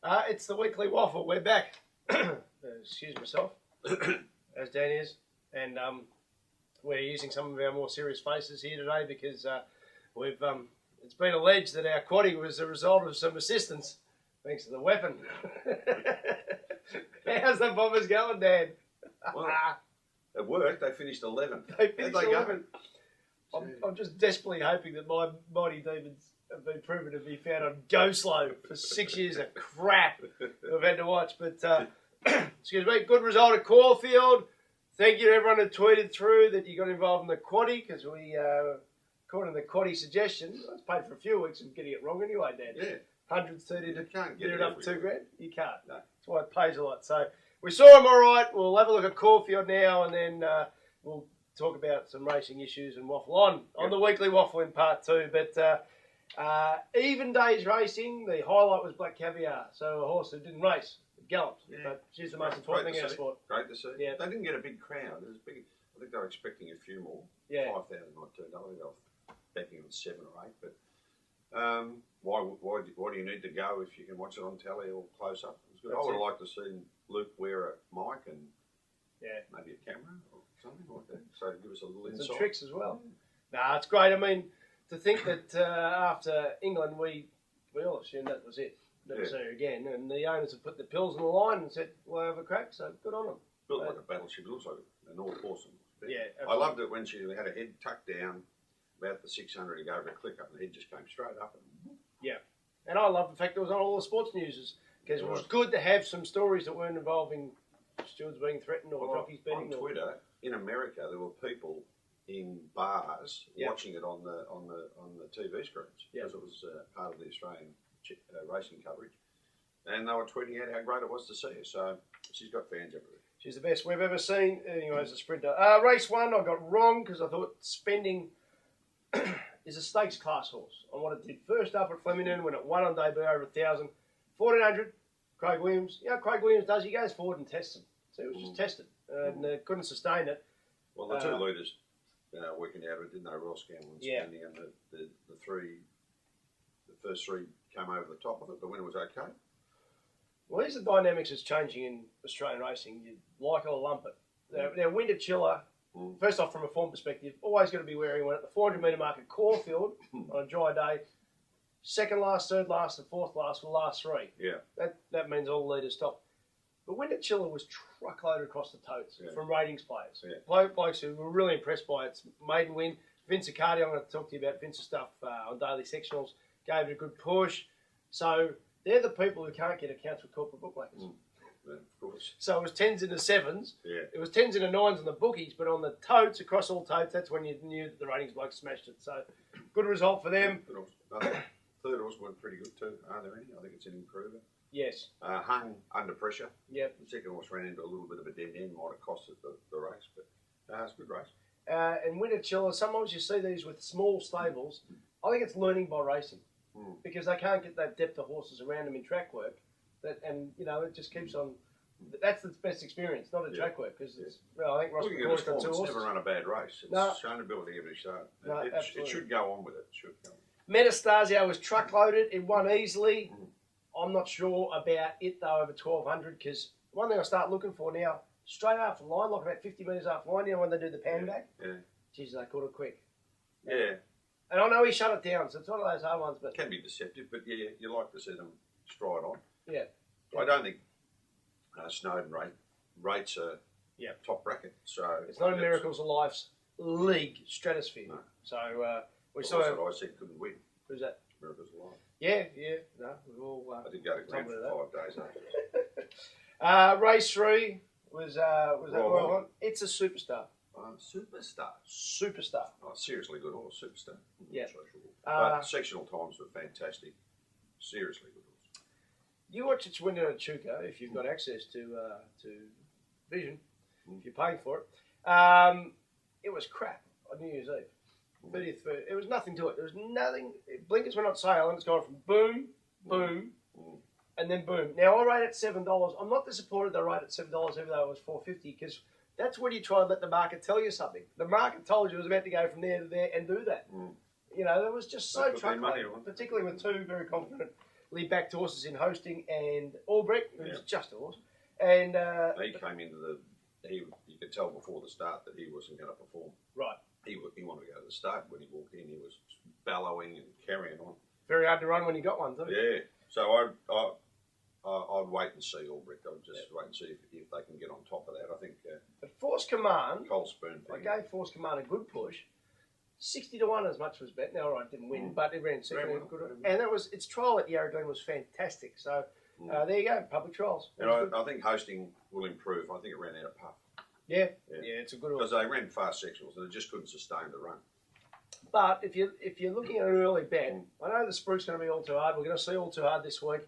It's the weekly waffle. We're back. Excuse myself, as Dan is, and we're using some of our more serious faces here today because we've. It's been alleged that our quaddie was a result of some assistance, thanks to the weapon. How's the Bombers going, Dan? Well, it worked. They finished 11th. They finished 11th. I'm just desperately hoping that my mighty demons have been proven to be found on go slow for 6 years of crap we've had to watch. But, excuse me, good result at Caulfield. Thank you to everyone who tweeted through that you got involved in the quaddie because we, according to the quaddie suggestion, I was paid for a few weeks of getting it wrong anyway, Dan. Yeah. 130 You to can't get get it up every 2 grand. You can't. No. That's why it pays a lot. So we saw him all right. We'll have a look at Caulfield now and then we'll talk about some racing issues and waffle on the weekly waffle in part 2. But even days racing, the highlight was Black Caviar. So a horse that didn't race, galloped. Yeah. But she's the most important thing in our sport. Great to see. Yeah. They didn't get a big crowd. It was big. I think they were expecting a few more. Yeah. 5,000 not turned up. I think they were betting on 7 or 8. But why do you need to go if you can watch it on telly or close up? It was good. I would have liked to see Luke wear a mic and maybe a camera or something like that. So give us a little insight. Some tricks as well. Nah, it's great. I mean, to think that after England, we all assumed that was it. Never see her again. And the owners have put the pills on the line and said, we'll have a crack. So good on them. Built like a battleship. It looks like an all horse. Yeah, I loved it when she had her head tucked down about the 600 to go over a click up and the head just came straight up. Yeah. And I love the fact it was on all the sports news because it was good to have some stories that weren't involving stewards being threatened or jockeys betting. On Twitter, in America, there were people in bars watching it on the TV screens because it was part of the Australian racing coverage, and they were tweeting out how great it was to see her. So she's got fans everywhere. She's the best we've ever seen. Anyway, as a sprinter. Race 1, I got wrong because I thought Spending is a stakes class horse on what it did. First up at Flemington when it won on debut over 1,000. 1,400, Craig Williams. You know what Craig Williams does? He goes forward and tests them. So it was just tested and couldn't sustain it. Well, the 2 leaders working out of it, didn't they? Ross Gamble and Spending, and the first 3 came over the top of it. The winner was okay. Well, here's the dynamics that's changing in Australian racing. You like it or lump it. Now, Winter Chiller, first off, from a form perspective, always going to be wearing one at the 400 metre mark at Caulfield on a dry day. Second last, third last, and fourth last will last 3. Yeah. That means all the leaders stop. But Winter Chiller was truckloaded across the totes from ratings players. Yeah. Blokes who were really impressed by its maiden win. Vince Accardi, I'm going to talk to you about Vince's stuff on daily sectionals, gave it a good push. So they're the people who can't get accounts with corporate bookmakers. Yeah, of course. So it was 10s into 7s. Yeah. It was 10s into 9s on the bookies, but on the totes, across all totes, that's when you knew that the ratings blokes smashed it. So good result for them. Third horse went pretty good too. Are there any? I think it's an improver. Yes. Hung under pressure. Yep. The second horse ran into a little bit of a dead end, might have cost it the race, but it's a good race. And Winter Chiller, sometimes you see these with small stables. I think it's learning by racing because they can't get that depth of horses around them in track work. It just keeps on. That's its best experience, not in track work. Because I think Ross McCoy's got 2 horses. It's never run a bad race. It's shown ability every start. No, it should go on with it. Metastasio was truckloaded. It won easily. I'm not sure about it, though, over 1,200, because one thing I start looking for now, straight after the line, like about 50 metres after the line, when they do the pan back? Yeah. Geez, they caught it quick. Yeah. And I know he shut it down, so it's one of those hard ones. But it can be deceptive, but you like to see them stride on. Yeah. I don't think Snowden rates a top bracket. So it's not a Miracles of Life's league stratosphere. No. So we saw I said couldn't win. Who's that? Miracles of Life. Yeah. No, we've all. I did go to Grand for 5 days. Race 3 was that one? It's a superstar. Superstar. Oh, seriously good horse, superstar. Yeah. So sure. But sectional times were fantastic. Seriously good horse. You watch its winner at Chuka if you've got access to Vision, if you're paying for it. It was crap on New Year's Eve. 30th, it was nothing to it. There was nothing. Blinkers went on sale and it's gone from boom, boom, and then boom. Now I rate it $7. I'm not disappointed they rate it $7 even though it was $4.50 because that's when you try and let the market tell you something. The market told you it was about to go from there to there and do that. It was just so truckloaded, particularly with 2 very confident backed horses in Hosting and Albrecht, who's just a horse. And he came into you could tell before the start that he wasn't going to perform. Right. He wanted to go to the start. When he walked in, he was bellowing and carrying on. Very hard to run when you got one, too. Yeah. So I'd wait and see Albrecht. I'd just wait and see if they can get on top of that. I think. But Force Command, Cole Spoon. I gave Force Command a good push. 60-1 as much was bet. Now, all right, didn't win, but it ran second. And that was its trial at Yarra was fantastic. So there you go, public trials. And I think Hosting will improve. I think it ran out of puff. Yeah, it's a good one. Because they ran fast sectionals and it just couldn't sustain the run. But if you're looking at an early bet, I know the Spruik's going to be all too hard. We're going to see all too hard this week.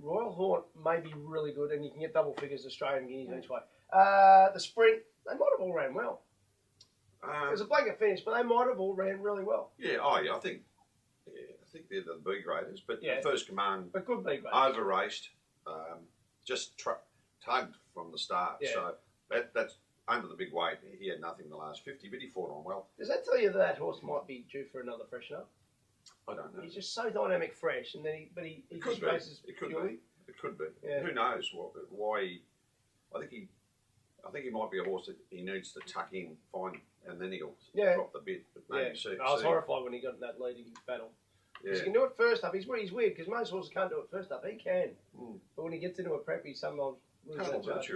Royal Haunt may be really good, and you can get double figures Australian guineas each way. The Sprint, they might have all ran well. It was a blanket finish, but they might have all ran really well. Yeah, I think they're the B graders, but the First Command, but good B graders, over raced, just tugged from the start. Yeah. So that's under the big weight. He had nothing in the last 50, but he fought on well. Does that tell you that horse might be due for another freshen up? I don't know. He's just so dynamic, fresh, and then he just races purely. It could be. Yeah. Who knows why? I think he might be a horse that he needs to tuck in, find, and then he'll drop the bit. But maybe I was horrified when he got in that leading battle. Yeah. He can do it first up. He's weird because most horses can't do it first up. He can, but when he gets into a prep, he sometimes loses that judge.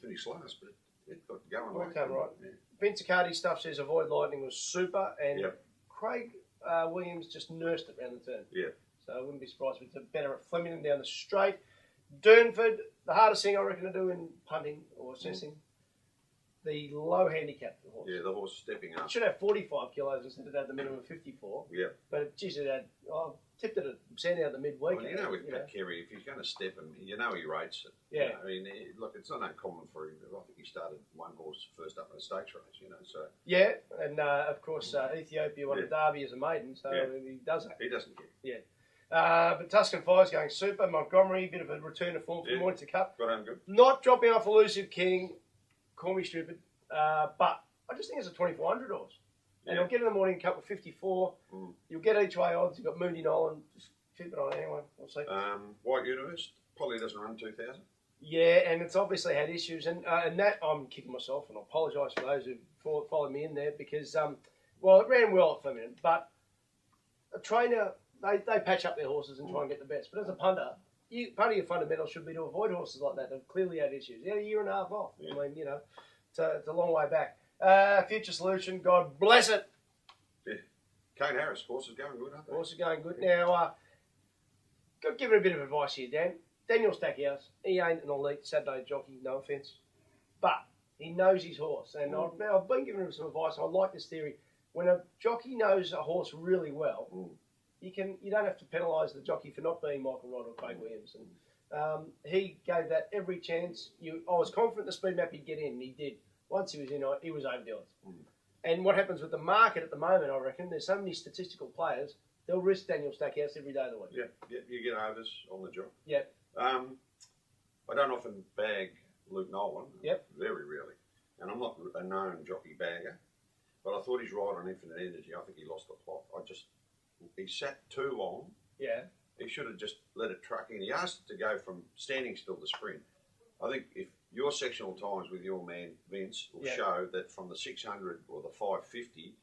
Finished last, but it got going. Well, came right. Yeah. Vince Accardi's stuff says Avoid Lightning was super, and Craig Williams just nursed it round the turn. Yeah. So I wouldn't be surprised if it's better at Flemington down the straight. Durnford, the hardest thing I reckon to do in punting or assessing, the low handicap the horse. Yeah, the horse stepping up. It should have 45 kilos instead of the minimum of 54. Yeah. But geez, it had, tipped it at Sandown the midweek. Well, you know with Pat Carey, if he's going to step him, you know he rates it. Yeah. You know, I mean, look, it's not uncommon for him. I think he started one horse first up in a stakes race, so. Yeah, and of course, Ethiopia won the Derby as a maiden, so he does that. He doesn't care. Yeah. But Tuscan Fire's going super. Montgomery, bit of a return to form from Moints Cup. Got on good. Not dropping off Elusive King. Call me stupid. But I just think it's a 2,400 horse. And I'll get in the morning cup with 54. You'll get each way odds. You've got Mooney Nolan. Just keep it on anyway. We'll see. White Universe probably doesn't run 2,000. Yeah, and it's obviously had issues. And that I'm kicking myself, and I apologise for those who followed me in there because, it ran well at Flemington. But a trainer, they patch up their horses and try and get the best. But as a punter, part of your fundamentals should be to avoid horses like that that have clearly had issues. A year and a half off. Yeah. I mean, it's a long way back. Future Solution, God bless it. Yeah. Kane Harris, horses going good, aren't they? Horses going good. Now, got to give it a bit of advice here, Dan. Daniel Stackhouse, he ain't an elite Saturday jockey, no offence. But he knows his horse. And I've been giving him some advice. I like this theory. When a jockey knows a horse really well, you don't have to penalise the jockey for not being Michael Wright or Craig Williams. And he gave that every chance. I was confident the speed map he'd get in, and he did. Once he was in, he was over the odds. And what happens with the market at the moment, I reckon, there's so many statistical players, they'll risk Daniel Stackhouse every day of the week. Yeah, you get overs on the job. Yeah. I don't often bag Luke Nolan. Yep. Very rarely. And I'm not a known jockey bagger, but I thought he's right on Infinite Energy. I think he lost the plot. He sat too long. Yeah. He should have just let it truck in. He asked it to go from standing still to sprint. I think if your sectional times with your man Vince will show that from the 600 or the 550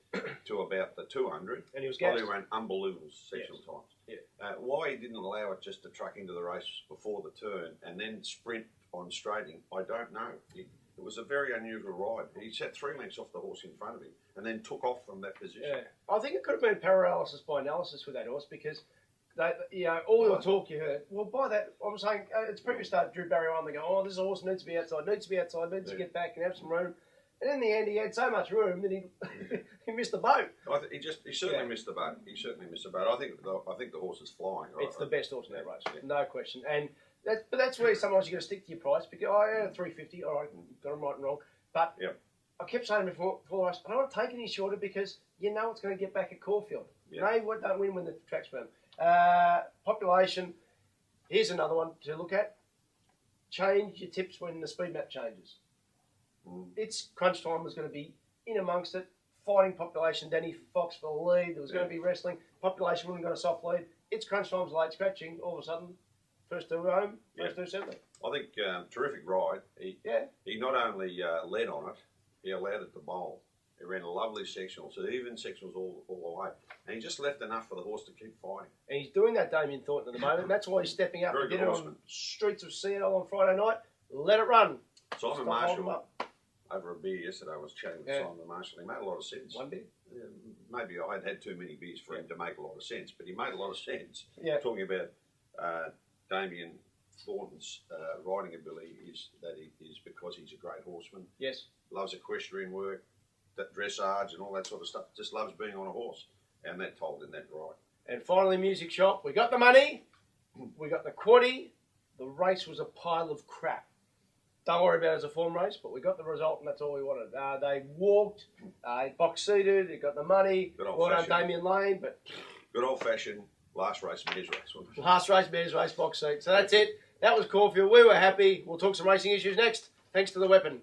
to about the 200, and he was probably ran unbelievable sectional times. Yeah. Why he didn't allow it just to truck into the race before the turn and then sprint on straighting, I don't know. It was a very unusual ride. He sat 3 lengths off the horse in front of him and then took off from that position. Yeah. I think it could have been paralysis by analysis with that horse because all the talk you heard. Well, by that, I'm saying it's previous start Drew Barry on. They go, this horse needs to be outside, needs to get back and have some room. And in the end, he had so much room that he missed the boat. He certainly missed the boat. I think the horse is flying. It's the best horse in that race, no question. And that's where sometimes you got to stick to your price because I had a 350. All right, got them right and wrong. But I kept saying before the race, I don't want to take any shorter because it's going to get back at Caulfield. They don't win when the track's firm. Population, here's another one to look at. Change your tips when the speed map changes. Its crunch time was going to be in amongst it. fighting population. Danny Fox for the lead. There was going to be wrestling. Population wouldn't have got a soft lead. It's crunch time's late scratching. All of a sudden, first two home, first two seven. I think terrific ride. He not only led on it, he allowed it to bowl. He ran a lovely sectional, so even sectionals all the way. And he just left enough for the horse to keep fighting. And he's doing that, Damien Thornton, at the moment. That's why he's stepping up. He did it on streets of Seattle on Friday night. Let it run. Simon Marshall, over a beer yesterday, I was chatting with Simon Marshall. He made a lot of sense. One beer? Maybe I'd had too many beers for him to make a lot of sense, but he made a lot of sense. Talking about Damien Thornton's riding ability is because he's a great horseman. Yes. Loves equestrian work, dressage and all that sort of stuff. Just loves being on a horse. And that told in that ride. And finally, music shop. We got the money. We got the quaddie. The race was a pile of crap. Don't worry about it as a form race, but we got the result, and that's all we wanted. They walked, box seated, they got the money. Well done, Damien Lane, but good old fashioned last race, mares race. Last race, mares race, box seat. So that's it. That was Caulfield. We were happy. We'll talk some racing issues next. Thanks to the weapon.